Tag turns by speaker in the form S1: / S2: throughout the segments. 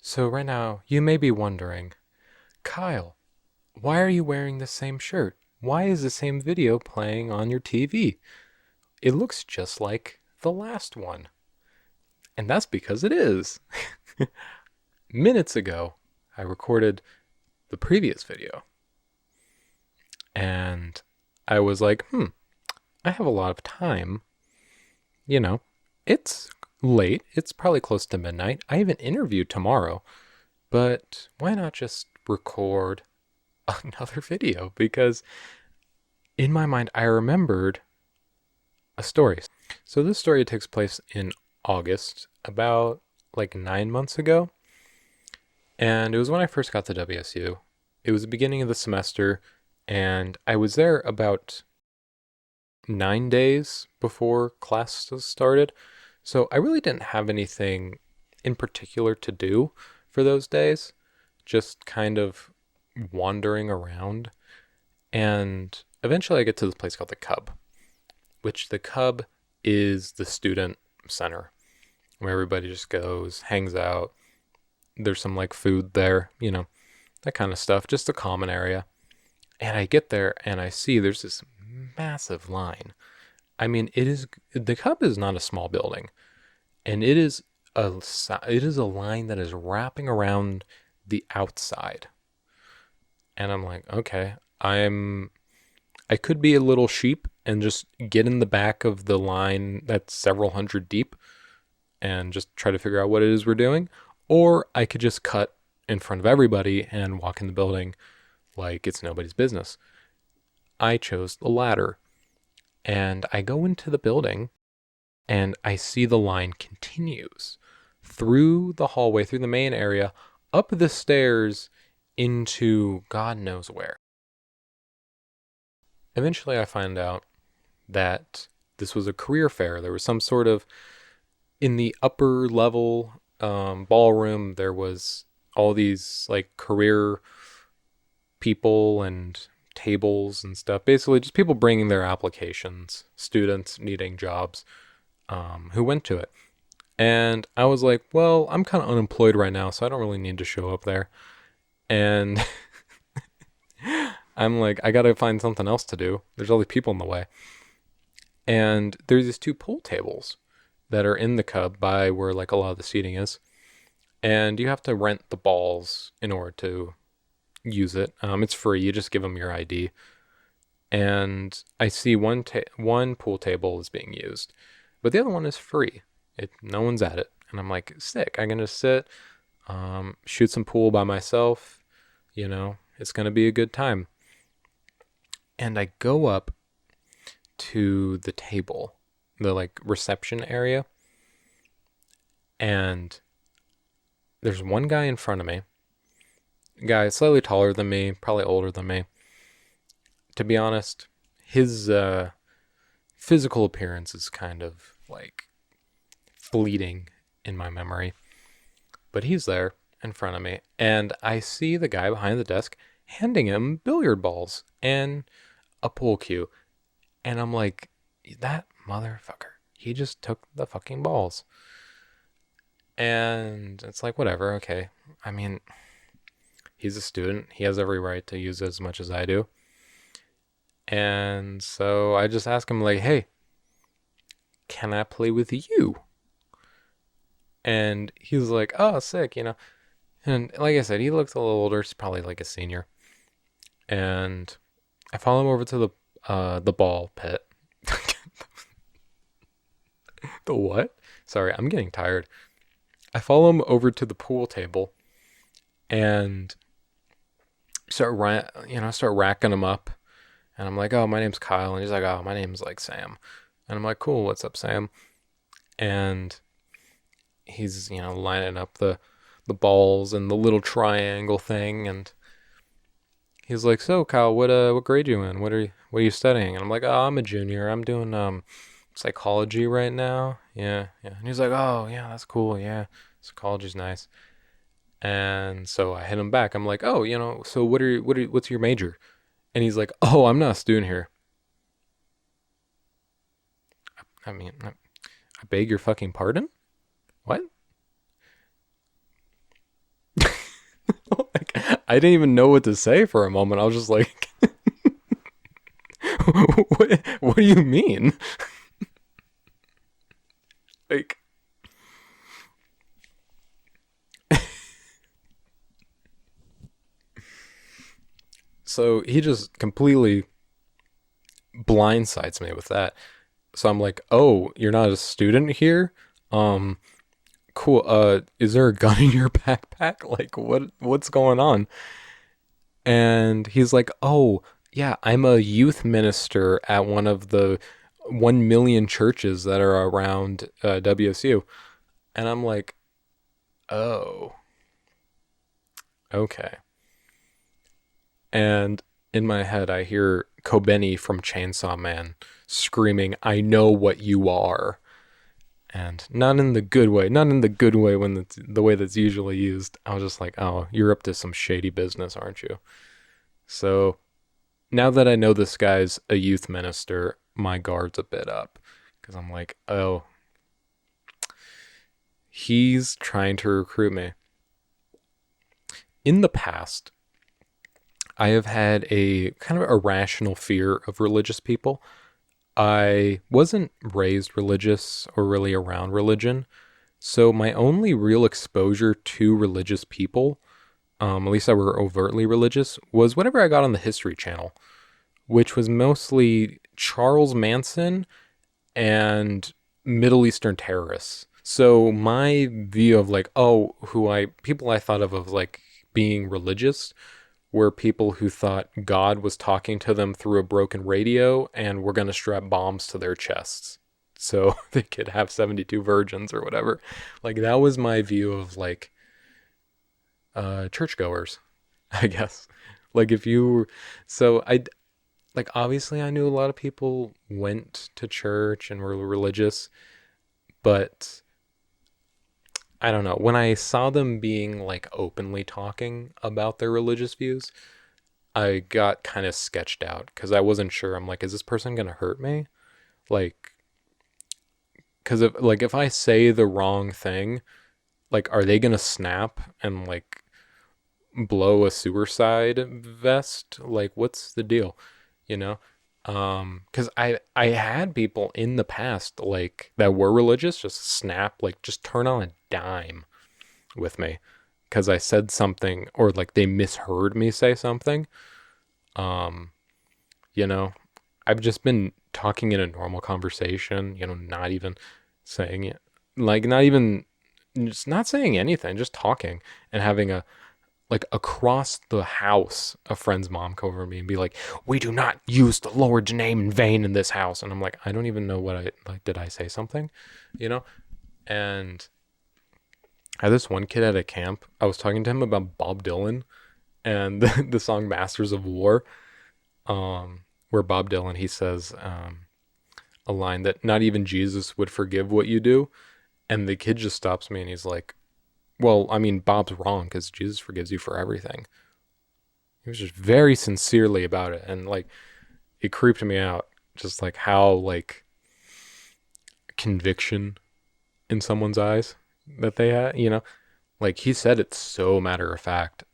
S1: So right now, you may be wondering, Kyle, why are you wearing the same shirt? Why is the same video playing on your TV? It looks just like the last one. And that's because it is. Minutes ago, I recorded the previous video. And I was like, I have a lot of time. You know, it's late. It's probably close to midnight. I have an interview tomorrow. But why not just record another video? Because in my mind, I remembered a story. So this story takes place in August, about like 9 months ago. And it was when I first got to WSU. It was the beginning of the semester, and I was there about 9 days before classes started. So I really didn't have anything in particular to do for those days, just kind of wandering around. And eventually I get to this place called the Cub, which the Cub is the student center where everybody just goes, hangs out. There's some like food there, that kind of stuff, just a common area. And I get there and I see there's this massive line. I mean, the Cub is not a small building, and a it is a line that is wrapping around the outside. And I'm like, okay, I could be a little sheep and just get in the back of the line that's several hundred deep and just try to figure out what it is we're doing. Or I could just cut in front of everybody and walk in the building like it's nobody's business. I chose the latter. And I go into the building and I see the line continues through the hallway, through the main area, up the stairs into God knows where. Eventually, I find out that this was a career fair. There was some sort of, in the upper level ballroom, there was all these like career people and tables and stuff. Basically, just people bringing their applications, students needing jobs, who went to it. And I was like, well, I'm kind of unemployed right now, so I don't really need to show up there. And I'm like, I gotta find something else to do. There's all these people in the way. And there's these two pool tables that are in the Cub by where like a lot of the seating is. And you have to rent the balls in order to use it. It's free. You just give them your ID. And I see one pool table is being used, but the other one is free. No one's at it. And I'm like, sick. I'm gonna sit, shoot some pool by myself. It's gonna be a good time. And I go up to the table, the like reception area, and there's one guy in front of me. A guy slightly taller than me, probably older than me. To be honest, his physical appearance is kind of like fleeting in my memory. But he's there in front of me, and I see the guy behind the desk handing him billiard balls and a pool cue. And I'm like, that motherfucker, he just took the fucking balls. And it's like, whatever, okay. I mean, he's a student. He has every right to use it as much as I do. And so I just ask him, like, hey, can I play with you? And he's like, oh, sick. And like I said, he looks a little older. He's probably like a senior. And I follow him over to the ball pit. The what? Sorry, I'm getting tired. I follow him over to the pool table and start racking him up. And I'm like, oh, my name's Kyle. And he's like, oh, my name's like Sam. And I'm like, cool, what's up, Sam? And he's, lining up the balls and the little triangle thing. And he's like, so Kyle, what grade you in? What are you studying? And I'm like, oh, I'm a junior. I'm doing psychology right now. Yeah, yeah. And he's like, oh, yeah, that's cool. Yeah, psychology's nice. And so I hit him back. I'm like, oh, so what's your major? And he's like, oh, I'm not a student here. I mean, I beg your fucking pardon? What? I didn't even know what to say for a moment. I was just like, what do you mean? Like, so he just completely blindsides me with that. So I'm like, oh, you're not a student here? Um, cool. Is there a gun in your backpack? Like, what's going on? And he's like, oh, yeah, I'm a youth minister at one of the 1 million churches that are around WSU. And I'm like, oh, okay. And in my head, I hear Kobeni from Chainsaw Man screaming, I know what you are. And not in the good way, not in the good way when the way that's usually used. I was just like, oh, you're up to some shady business, aren't you? So now that I know this guy's a youth minister, my guard's a bit up. Because I'm like, oh, he's trying to recruit me. In the past, I have had a kind of irrational fear of religious people. I wasn't raised religious or really around religion. So my only real exposure to religious people, at least that were overtly religious, was whatever I got on the History Channel, which was mostly Charles Manson and Middle Eastern terrorists. So my view of like, oh, people I thought of like being religious were people who thought God was talking to them through a broken radio and were going to strap bombs to their chests so they could have 72 virgins or whatever. Like that was my view of like churchgoers, I guess. Like if you so I like obviously I knew a lot of people went to church and were religious, but I don't know. When I saw them being like openly talking about their religious views, I got kind of sketched out because I wasn't sure. I'm like, is this person gonna hurt me? Like, because if I say the wrong thing, like, are they gonna snap and like blow a suicide vest? Like, what's the deal? You know? Because I had people in the past like that were religious just snap, like just turn on a dime with me because I said something or like they misheard me say something. Um, you know, I've just been talking in a normal conversation, not even saying it, like not even just not saying anything, just talking and having a like across the house, a friend's mom come over to me and be like, "We do not use the Lord's name in vain in this house." And I'm like, I don't even know what I like. Did I say something? You know? And I had this one kid at a camp. I was talking to him about Bob Dylan and the song "Masters of War," where Bob Dylan he says a line that not even Jesus would forgive what you do, and the kid just stops me and he's like, "Well, I mean, Bob's wrong because Jesus forgives you for everything." He was just very sincerely about it, and like it creeped me out, just like how like conviction in someone's eyes that they had, like he said it so matter of fact.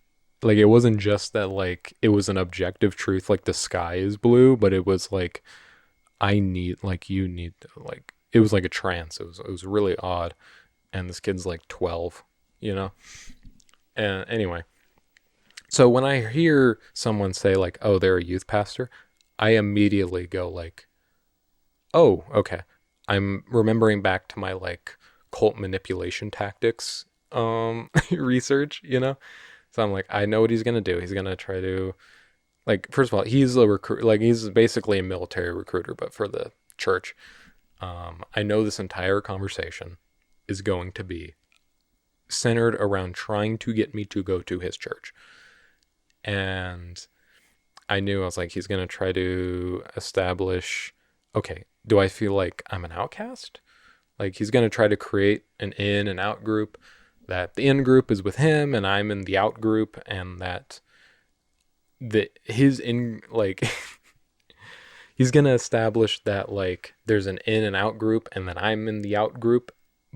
S1: Like it wasn't just that like it was an objective truth like the sky is blue, but it was like I need like you need like it was like a trance. It was really odd. And this kid's like 12, you know. And anyway, so when I hear someone say like, "Oh, they're a youth pastor," I immediately go like, "Oh, okay." I'm remembering back to my like cult manipulation tactics research, So I'm like, I know what he's gonna do. He's gonna try to like first of all, he's a recruit like he's basically a military recruiter, but for the church. I know this entire conversation is going to be centered around trying to get me to go to his church. And I was like, he's going to try to establish, okay, do I feel like I'm an outcast? Like he's going to try to create an in and out group, that the in group is with him and I'm in the out group, and that his in like he's going to establish that like there's an in and out group and that I'm in the out group,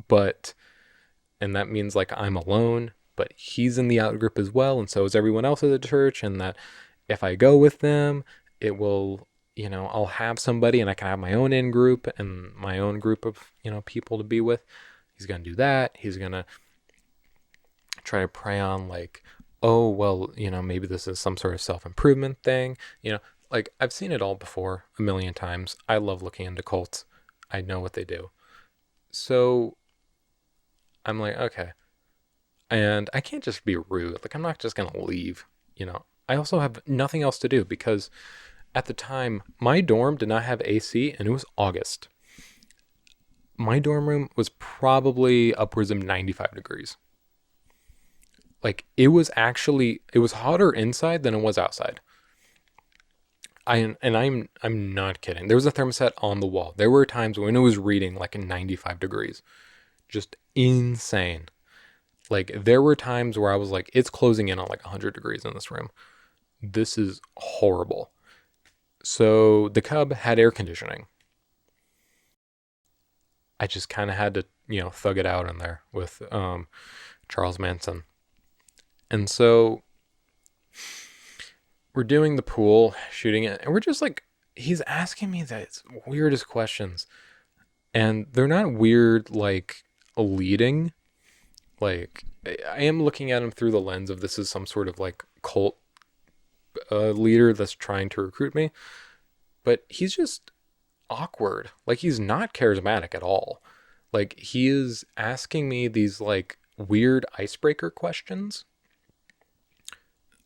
S1: but and that means like I'm alone but he's in the out group as well, and so is everyone else at the church, and that if I go with them, it will, I'll have somebody and I can have my own in group and my own group of, people to be with. He's going to do that. He's going to try to prey on like, oh, well, maybe this is some sort of self-improvement thing. Like I've seen it all before a million times. I love looking into cults. I know what they do. So I'm like, okay. And I can't just be rude. Like I'm not just going to leave. I also have nothing else to do because at the time, my dorm did not have AC and it was August. My dorm room was probably upwards of 95 degrees. Like it was hotter inside than it was outside. I'm not kidding. There was a thermostat on the wall. There were times when it was reading like 95 degrees. Just insane. Like there were times where I was like, it's closing in on like 100 degrees in this room. This is horrible. So the Cub had air conditioning. I just kind of had to, thug it out in there with Charles Manson. And so we're doing the pool, shooting it, and we're just like, he's asking me the weirdest questions. And they're not weird, like, leading. Like, I am looking at him through the lens of this is some sort of, like, cult leader that's trying to recruit me. But he's just awkward. Like, he's not charismatic at all. Like, he is asking me these, like, weird icebreaker questions.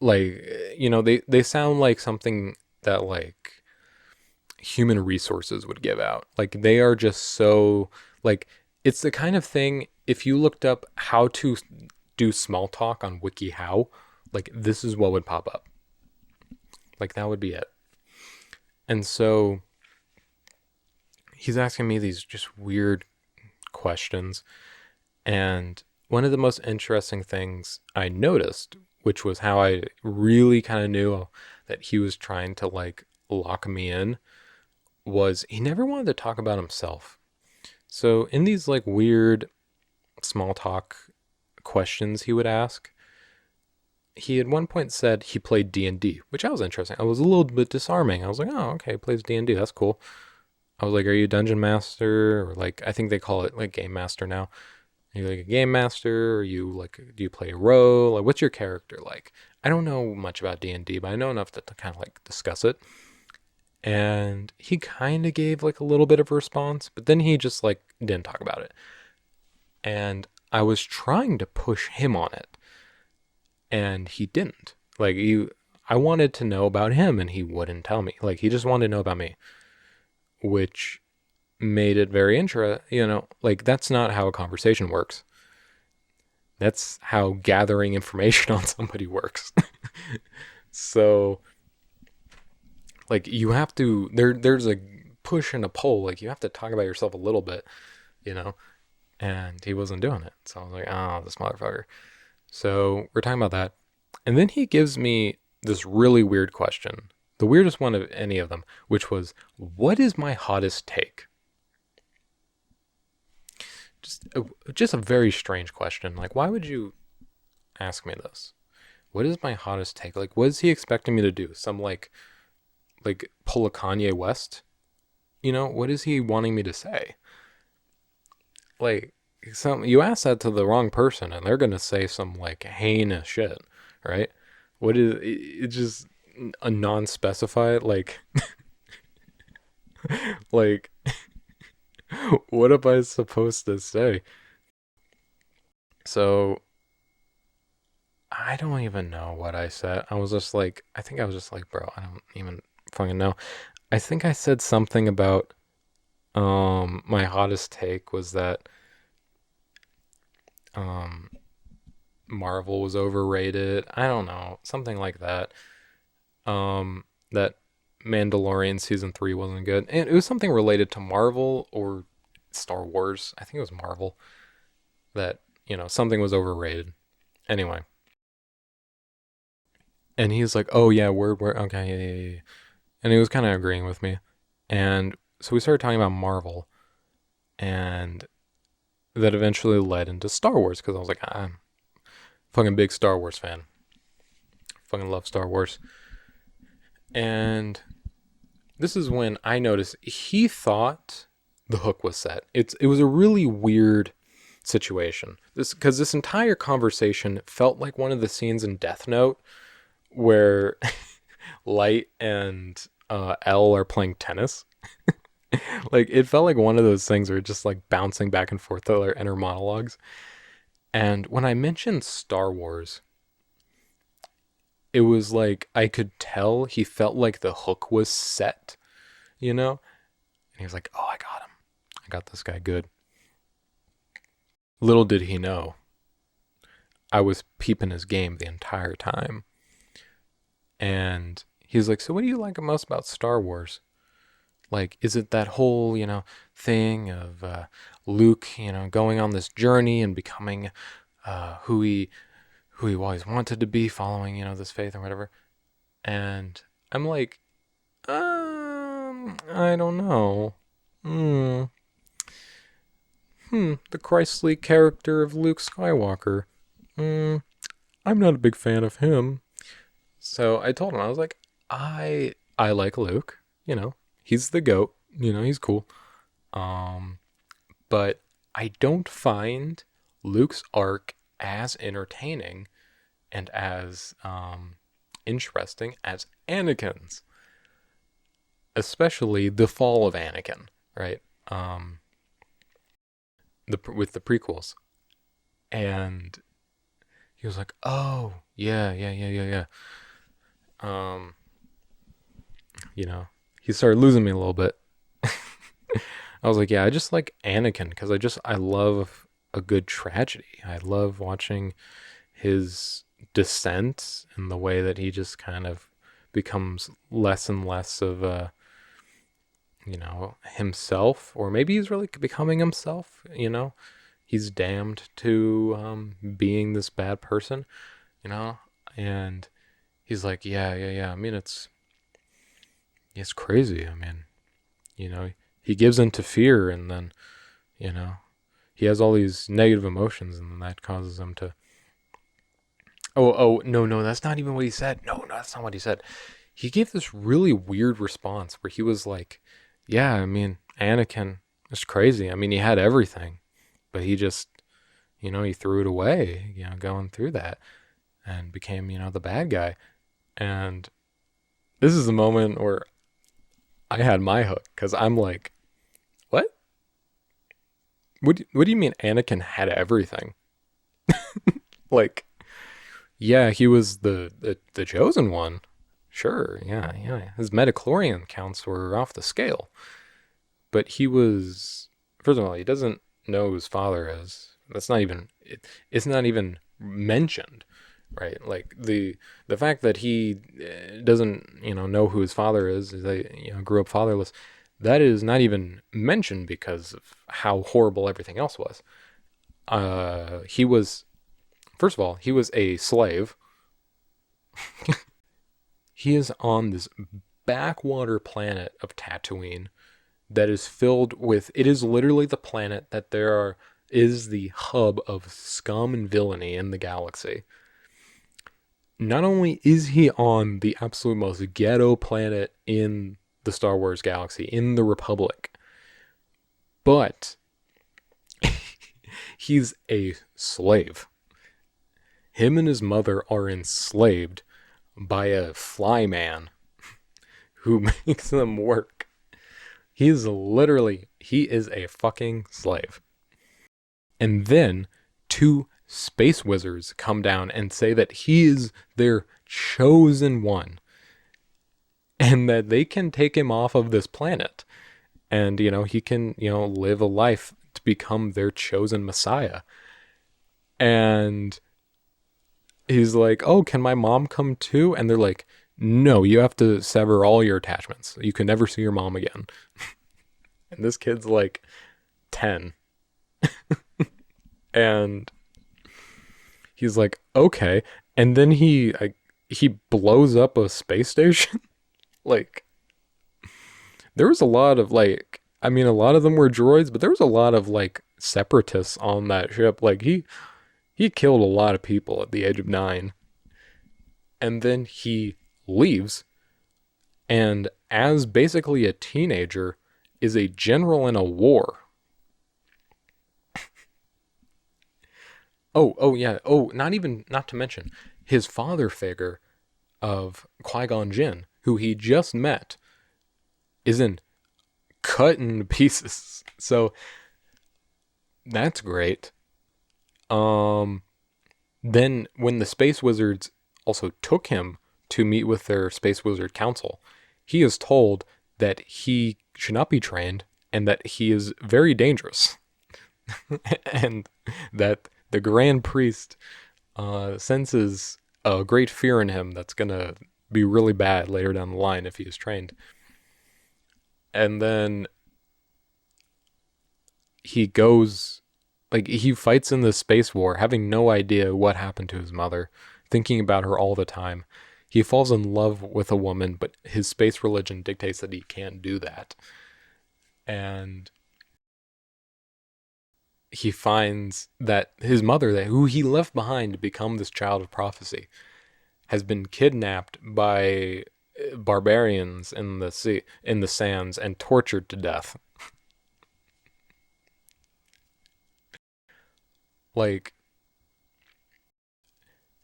S1: Like, they sound like something that, like, human resources would give out. Like, they are just so, like, it's the kind of thing, if you looked up how to do small talk on WikiHow, like, this is what would pop up. Like, that would be it. And so he's asking me these just weird questions. And one of the most interesting things I noticed, which was how I really kind of knew that he was trying to like lock me in, was he never wanted to talk about himself. So in these like weird small talk questions he would ask, he at one point said he played D&D, which I was interesting. I was a little bit disarming. I was like, oh, okay, he plays D&D. That's cool. I was like, are you a dungeon master? Or like, I think they call it like game master now. Are you like a game master? Or you like, do you play a role? Like, what's your character like? I don't know much about D&D, but I know enough to kind of like discuss it. And he kind of gave like a little bit of a response, but then he just like didn't talk about it. And I was trying to push him on it, and he didn't. Like I wanted to know about him, and he wouldn't tell me. Like he just wanted to know about me, which made it very interesting. Like that's not how a conversation works. That's how gathering information on somebody works. So like you have to there's a push and a pull. Like you have to talk about yourself a little bit, you know. And he wasn't doing it. So I was like, oh, this motherfucker. So we're talking about that. And then he gives me this really weird question, the weirdest one of any of them, which was, what is my hottest take? Just a very strange question. Like, why would you ask me this? What is my hottest take? Like, what is he expecting me to do? Some like pull a Kanye West? What is he wanting me to say? Like, you ask that to the wrong person and they're gonna say some like heinous shit, right? What is it? Just a non-specified like like what am I supposed to say? So I don't even know what I said. I think I was just like, bro, I don't even fucking know. I think I said something about my hottest take was that um Marvel was overrated. I don't know, something like that. That Mandalorian season 3 wasn't good. And it was something related to Marvel or Star Wars. I think it was Marvel that, something was overrated. Anyway. And he's like, "Oh yeah, word, okay, yeah, yeah, yeah." And he was kind of agreeing with me. And so we started talking about Marvel, and that eventually led into Star Wars because I was like, Fucking big Star Wars fan. Fucking love Star Wars. And this is when I noticed he thought the hook was set. It was a really weird situation. This entire conversation felt like one of the scenes in Death Note where Light and L are playing tennis. Like, it felt like one of those things where just like bouncing back and forth to their inner monologues. And when I mentioned Star Wars, it was like I could tell he felt like the hook was set, you know? And he was like, oh, I got him. I got this guy good. Little did he know, I was peeping his game the entire time. And he was like, so what do you like most about Star Wars? Like, is it that whole, thing of Luke, going on this journey and becoming who he always wanted to be, following, this faith or whatever? And I'm like, I don't know. The Christly character of Luke Skywalker. I'm not a big fan of him. So I told him, I was like, I like Luke, he's the GOAT, he's cool. But I don't find Luke's arc as entertaining and as interesting as Anakin's. Especially the fall of Anakin, right? With the prequels. And he was like, oh, yeah. He started losing me a little bit. I was like, yeah, I just like Anakin because I love a good tragedy. I love watching his descent and the way that he just kind of becomes less and less of himself, or maybe he's really becoming himself, he's damned to being this bad person, and he's like, yeah. I mean, it's crazy. I mean, he gives into fear, and then, he has all these negative emotions, and then that causes him to. Oh, no, that's not even what he said. No, that's not what he said. He gave this really weird response where he was like, yeah, I mean, Anakin is crazy. I mean, he had everything, but he just, he threw it away, going through that, and became, the bad guy. And this is the moment where I had my hook, because I'm like, what? What do you mean Anakin had everything? Like, yeah, he was the chosen one. Sure, yeah. His metachlorian counts were off the scale. But he was, first of all, he doesn't know who his father is. That's not even, it's not even mentioned, right? Like, the fact that he doesn't, know who his father is that, grew up fatherless, that is not even mentioned because of how horrible everything else was. He was, first of all, he was a slave. He is on this backwater planet of Tatooine that is filled with, it is literally the planet that is the hub of scum and villainy in the galaxy. Not only is he on the absolute most ghetto planet in the Star Wars galaxy, in the Republic, but he's a slave. Him and his mother are enslaved by a flyman who makes them work. He is a fucking slave. And then 2 space wizards come down and say that he is their chosen one. And that they can take him off of this planet. And, he can, live a life to become their chosen messiah. And he's like, oh, can my mom come too? And they're like, no, you have to sever all your attachments. You can never see your mom again. And this kid's like 10. And he's like, okay. And then he blows up a space station. Like, there was a lot of a lot of them were droids, but there was a lot of separatists on that ship. Like, he He killed a lot of people at the age of 9. And then he leaves, and as basically a teenager, is a general in a war. Oh yeah. Oh, not to mention his father figure of Qui-Gon Jinn, who he just met, is in cut in pieces. So that's great. Um, then when the Space Wizards also took him to meet with their Space Wizard Council, he is told that he should not be trained and that he is very dangerous, and that the Grand Priest senses a great fear in him that's gonna be really bad later down the line if he is trained. And then he goes, like, he fights in this space war, having no idea what happened to his mother, thinking about her all the time. He falls in love with a woman, but his space religion dictates that he can't do that. And he finds that his mother, who he left behind to become this child of prophecy, has been kidnapped by barbarians in the sea, in the sands, and tortured to death. Like,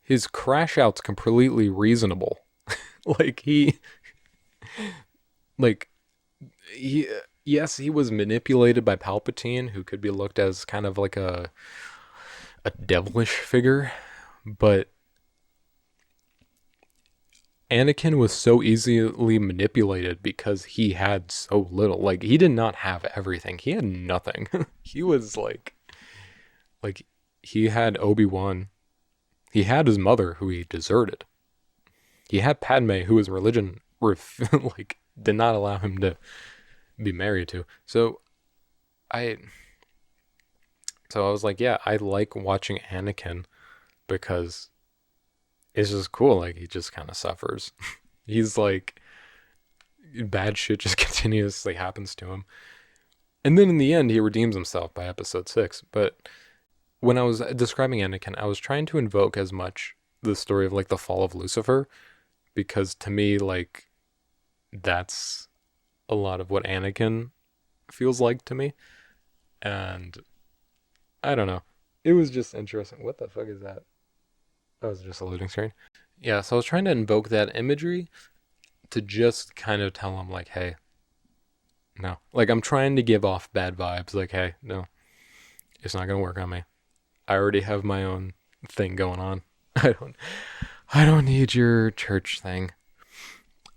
S1: his crash out's completely reasonable. like he like he yes, he was manipulated by Palpatine, who could be looked as kind of like a devilish figure, but Anakin was so easily manipulated because he had so little. Like, he did not have everything. He had nothing. he was like he had Obi-Wan. He had his mother, who he deserted. He had Padme, who his religion like did not allow him to be married to. I so I was like, yeah, I like watching Anakin because it's just cool. Like, he just kind of suffers. He's like, bad shit just continuously happens to him. And then in the end, he redeems himself by episode 6. But when I was describing Anakin, I was trying to invoke as much the story of like the fall of Lucifer, because to me, like, that's a lot of what Anakin feels like to me. And I don't know. It was just interesting. What the fuck is that? That was just a loading screen. Yeah, so I was trying to invoke that imagery to just kind of tell him, like, hey, no. Like, I'm trying to give off bad vibes. Like, hey, no, it's not gonna work on me. I already have my own thing going on. I don't I don't need your church thing.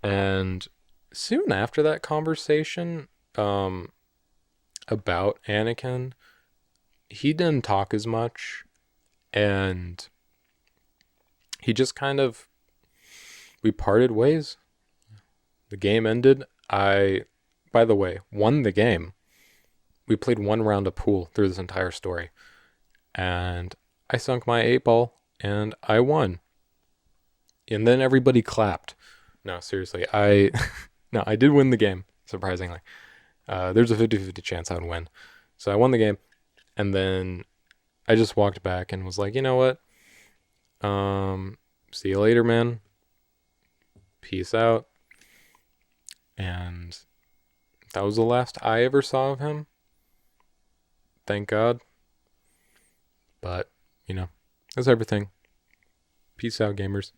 S1: And soon after that conversation, about Anakin, he didn't talk as much, and he just kind of, we parted ways. The game ended. I, by the way, won the game. We played one round of pool through this entire story, and I sunk my 8 ball and I won. And then everybody clapped. No, seriously, I no, I did win the game, surprisingly. There's a 50-50 chance I would win. So I won the game, and then I just walked back and was like, you know what? See you later, man. Peace out. And that was the last I ever saw of him. Thank God. But, that's everything. Peace out, gamers.